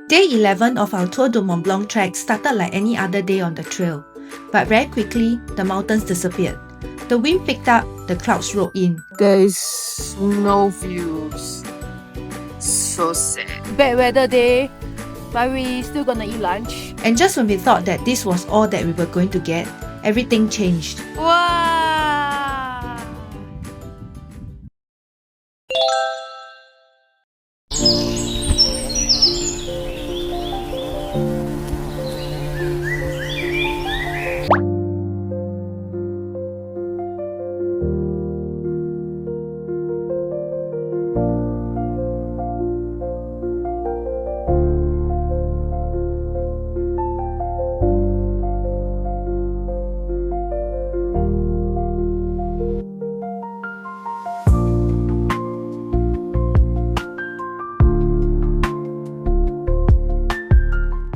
Day 11 of our Tour de Mont Blanc trek started like any other day on the trail, but very quickly, the mountains disappeared. The wind picked up, the clouds rolled in. There is no views. So sad. Bad weather day, but we still gonna eat lunch. And just when we thought that this was all that we were going to get, everything changed. Wow!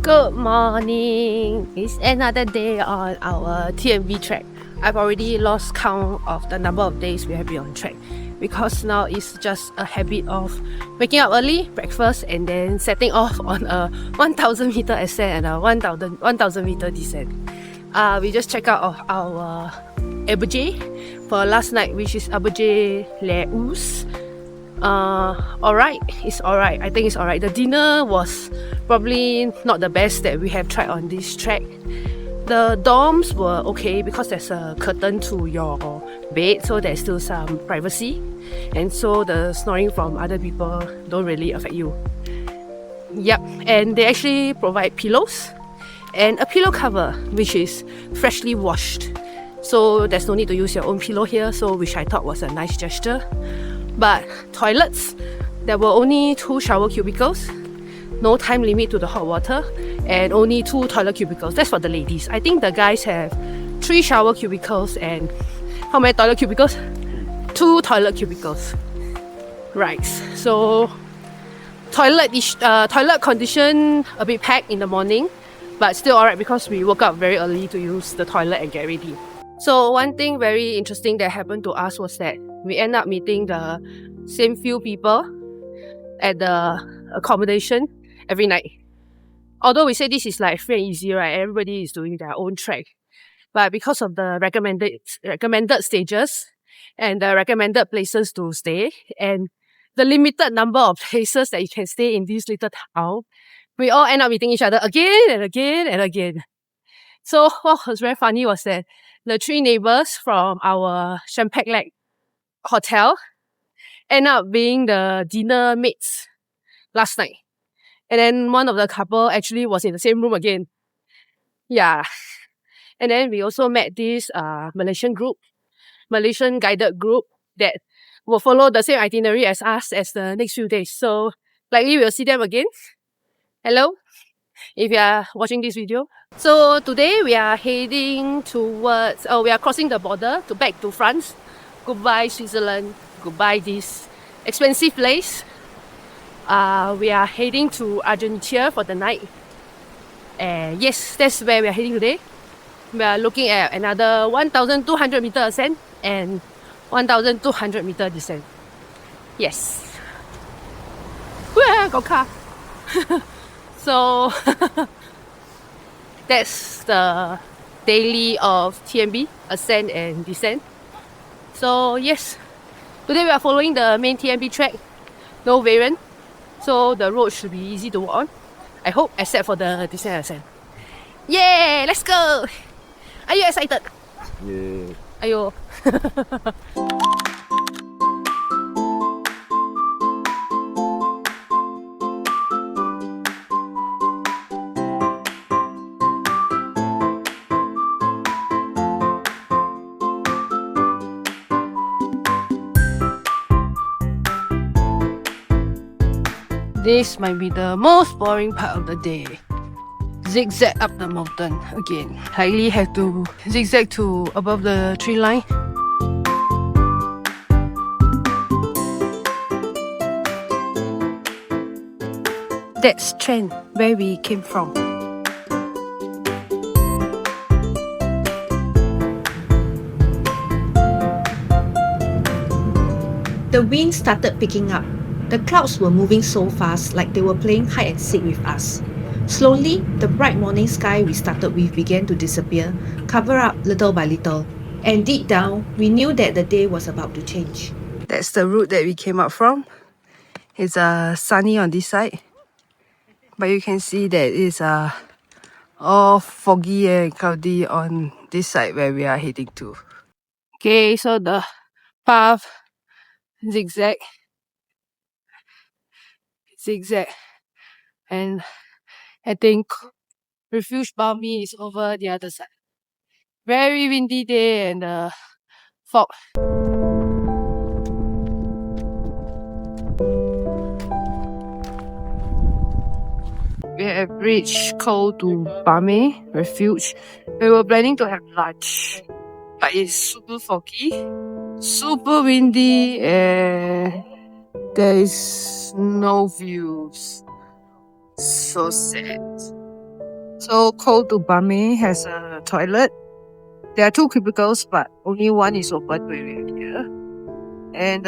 Good morning! It's another day on our TMB trek. I've already lost count of the number of days we have been on trek because now it's just a habit of waking up early, breakfast, and then setting off on a 1000 meter ascent and a 1000 meter descent. We just checked out of our Argentiere for last night, which is Argentiere Les Hauts. Alright, it's alright. I think it's alright. The dinner was probably not the best that we have tried on this trek. The dorms were okay because there's a curtain to your bed, so there's still some privacy, and so the snoring from other people don't really affect you. Yep, and they actually provide pillows and a pillow cover which is freshly washed, so there's no need to use your own pillow here, so which I thought was a nice gesture. But toilets, there were only 2 shower cubicles, no time limit to the hot water, and only 2 toilet cubicles. That's for the ladies. I think the guys have 3 shower cubicles and how many toilet cubicles? 2 toilet cubicles. Right, so toilet condition a bit packed in the morning, but still alright because we woke up very early to use the toilet and get ready. So one thing very interesting that happened to us was that we end up meeting the same few people at the accommodation every night. Although we say this is like free and easy, right? Everybody is doing their own trek. But because of the recommended stages and the recommended places to stay and the limited number of places that you can stay in this little town, we all end up meeting each other again and again and again. So what was very funny was that the 3 neighbors from our Champagne hotel end up being the dinner mates last night. And then one of the couple actually was in the same room again. Yeah. And then we also met this Malaysian guided group that will follow the same itinerary as us as the next few days. So likely we'll see them again. Hello, if you are watching this video. So today we are heading towards, we are crossing the border back to France. Goodbye Switzerland, goodbye this expensive place. We are heading to Argentiere for the night. And yes, that's where we are heading today. We are looking at another 1200 meter ascent and 1200 meter descent. Yes. Got car. So that's the daily of TMB, ascent and descent. So yes, today we are following the main TMB track, no variant. So the road should be easy to walk on, I hope, except for the descent and ascent. Yay, let's go! Are you excited? Yeah. Ayo. This might be the most boring part of the day. Zigzag up the mountain again. Highly have to zigzag to above the tree line. That's Trient, where we came from. The wind started picking up. The clouds were moving so fast, like they were playing hide and seek with us. Slowly, the bright morning sky we started with began to disappear, cover up little by little. And deep down, we knew that the day was about to change. That's the route that we came up from. It's sunny on this side, but you can see that it's all foggy and cloudy on this side where we are heading to. Okay, so the path zigzag, and I think Refuge Balme is over the other side. Very windy day and fog. We have reached Col de Balme Refuge. We were planning to have lunch, but it's super foggy, super windy, and there is no views. So sad. So Col de Balme has a toilet. There are 2 cubicles, but only one is open when we are here. And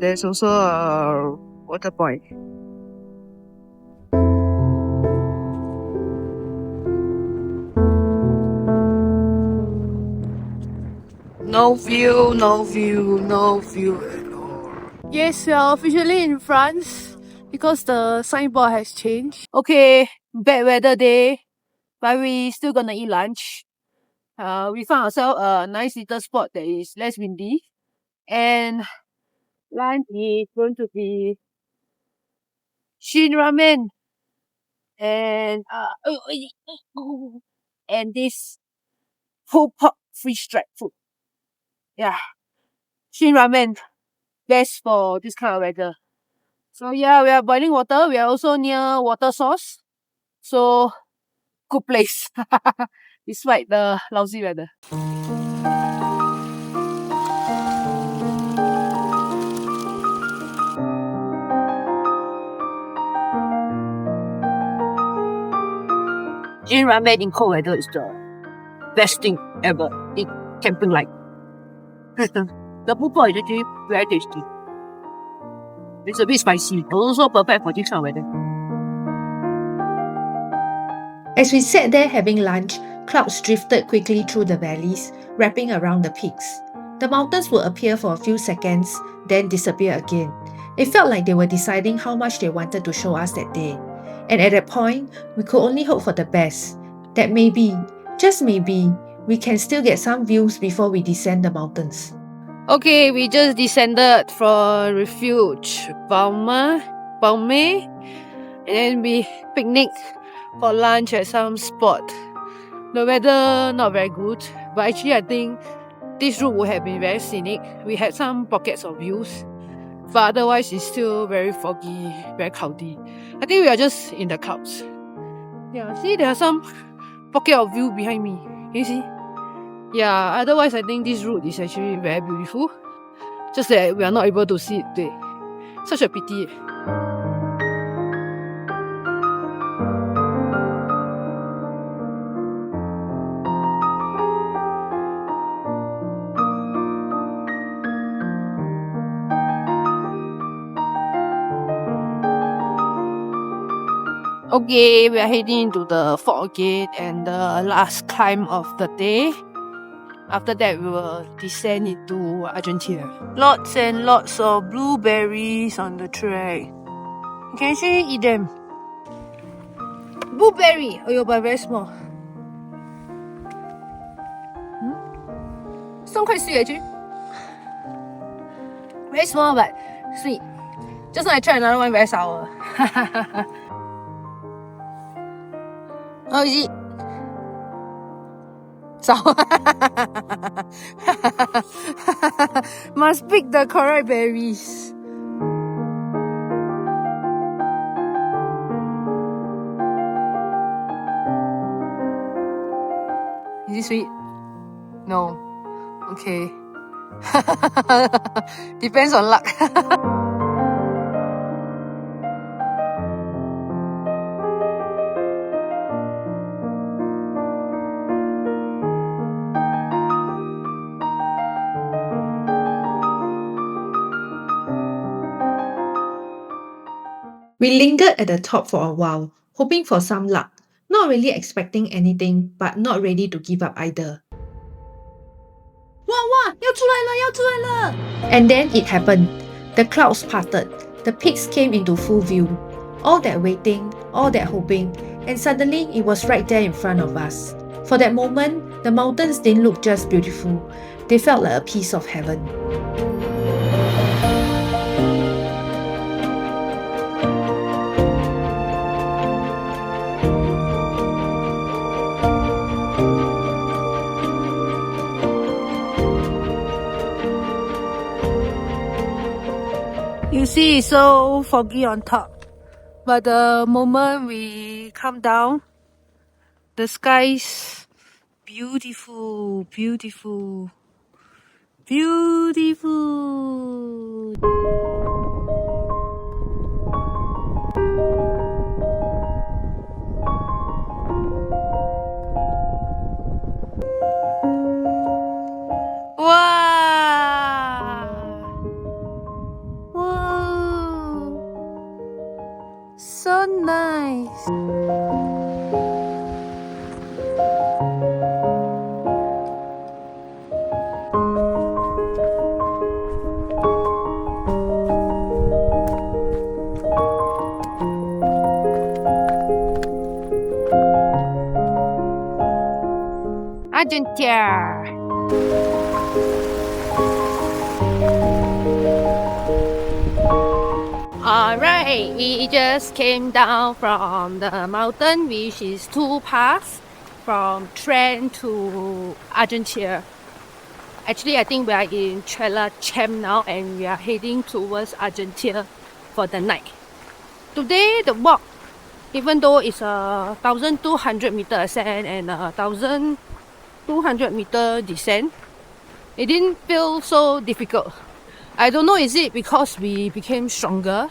there's also a water point. No view, no view, no view at all. Yes, we are officially in France because the signboard has changed. Okay, bad weather day, but we still gonna eat lunch. We found ourselves a nice little spot that is less windy, and lunch is going to be Shin ramen and and this pulled pork fish stripe food. Yeah, Shin ramen best for this kind of weather. So yeah, we are boiling water. We are also near water source, so good place despite the lousy weather. Gin ramen in cold weather is the best thing ever in camping life. The pulpo is actually very tasty. It's a bit spicy, also perfect for this kind of weather. As we sat there having lunch, clouds drifted quickly through the valleys, wrapping around the peaks. The mountains would appear for a few seconds, then disappear again. It felt like they were deciding how much they wanted to show us that day. And at that point, we could only hope for the best. That maybe, just maybe, we can still get some views before we descend the mountains. Okay, we just descended from Refuge Balme, and then we picnicked for lunch at some spot. The weather not very good, but actually I think this route would have been very scenic. We had some pockets of views, but otherwise it's still very foggy, very cloudy. I think we are just in the clouds. Yeah, see there are some pocket of view behind me. Can you see? Yeah, otherwise I think this route is actually very beautiful. Just that we are not able to see it today. Such a pity. Okay, we are heading into the fog again and the last climb of the day. After that, we will descend into Argentiere. Lots and lots of blueberries on the track. You can actually eat them. Blueberry! Oh, but very small. Some quite sweet actually. Very small but sweet. Just now I tried another one very sour. Oh, is it? Sour. Must pick the correct berries. Is it sweet? No. Okay. Depends on luck. We lingered at the top for a while, hoping for some luck, not really expecting anything, but not ready to give up either. And then it happened. The clouds parted, the peaks came into full view. All that waiting, all that hoping, and suddenly it was right there in front of us. For that moment, the mountains didn't look just beautiful, they felt like a piece of heaven. You see, it's so foggy on top. But the moment we come down, the sky's beautiful, beautiful, beautiful. Wow! Wow! So nice! Argentiere! Alright, we just came down from the mountain, which is 2 paths from Trient to Argentiere. Actually, I think we are in Trient now and we are heading towards Argentiere for the night. Today, the walk, even though it's a 1,200 meter ascent and a 1,200 meter descent, it didn't feel so difficult. I don't know, is it because we became stronger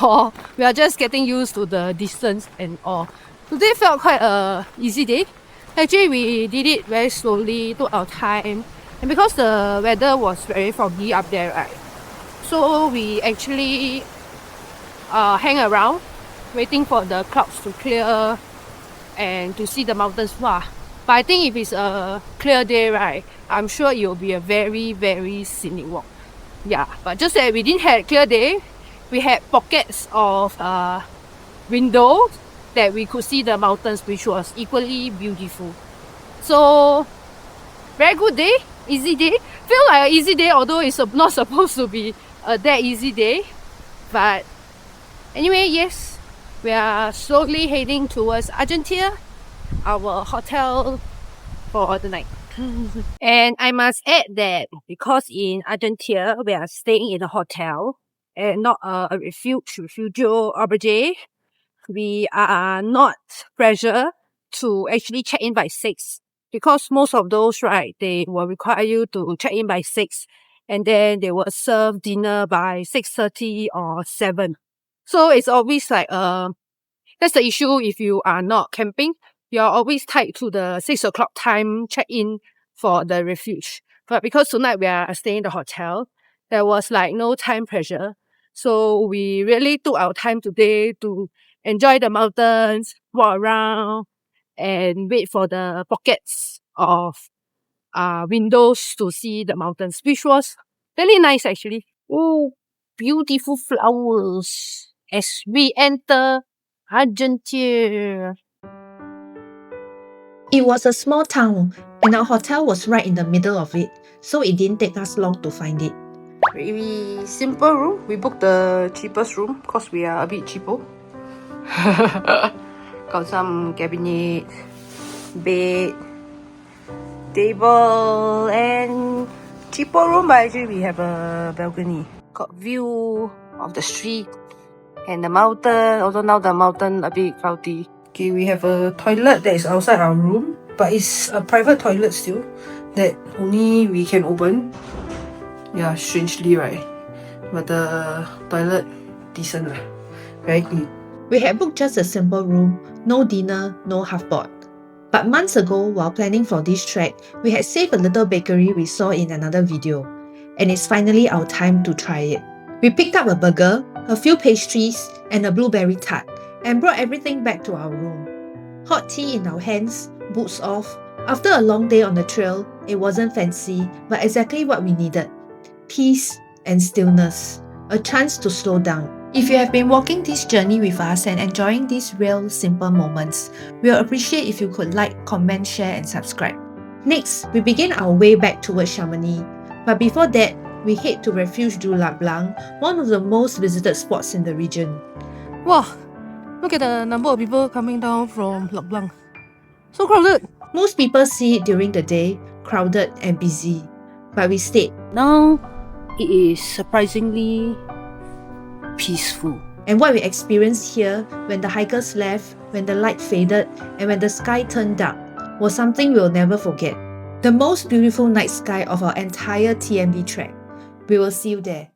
or we are just getting used to the distance and all. Today felt quite a easy day. Actually, we did it very slowly, took our time, and because the weather was very foggy up there, right? So we actually hang around waiting for the clouds to clear and to see the mountains. Wow. But I think if it's a clear day, right, I'm sure it will be a very, very scenic walk. Yeah, but just that we didn't have a clear day. We had pockets of windows that we could see the mountains, which was equally beautiful. So, very good day, easy day. Feel like an easy day, although it's not supposed to be that easy day. But anyway, yes, we are slowly heading towards Argentiere, our hotel for the night. And I must add that because in Argentiere we are staying in a hotel and not a refugio auberge, we are not pressured to actually check in by 6, because most of those, right, they will require you to check in by 6 and then they will serve dinner by 6:30 or 7. So it's always like that's the issue if you are not camping. You're always tied to the 6 o'clock time check-in for the refuge. But because tonight we are staying in the hotel, there was like no time pressure. So we really took our time today to enjoy the mountains, walk around, and wait for the pockets of windows to see the mountains, which was really nice actually. Oh, beautiful flowers as we enter Argentiere. It was a small town, and our hotel was right in the middle of it, so it didn't take us long to find it. Very simple room. We booked the cheapest room because we are a bit cheapo. Got some cabinet, bed, table, and cheapo room, but actually we have a balcony. Got view of the street and the mountain, although now the mountain a bit cloudy. Okay, we have a toilet that is outside our room, but it's a private toilet still, that only we can open. Yeah, strangely, right? But the toilet, decent, very clean. We had booked just a simple room, no dinner, no half-board. But months ago, while planning for this trek, we had saved a little bakery we saw in another video, and it's finally our time to try it. We picked up a burger, a few pastries, and a blueberry tart, and brought everything back to our room. Hot tea in our hands, boots off. After a long day on the trail, it wasn't fancy, but exactly what we needed. Peace and stillness, a chance to slow down. If you have been walking this journey with us and enjoying these real, simple moments, we'll appreciate if you could like, comment, share, and subscribe. Next, we begin our way back towards Chamonix. But before that, we head to Refuge Col de Balme, one of the most visited spots in the region. Wow, look at the number of people coming down from Mont Blanc. So crowded. Most people see it during the day, crowded and busy. But we stayed. Now, it is surprisingly peaceful. And what we experienced here when the hikers left, when the light faded, and when the sky turned dark was something we'll never forget. The most beautiful night sky of our entire TMB trek. We will see you there.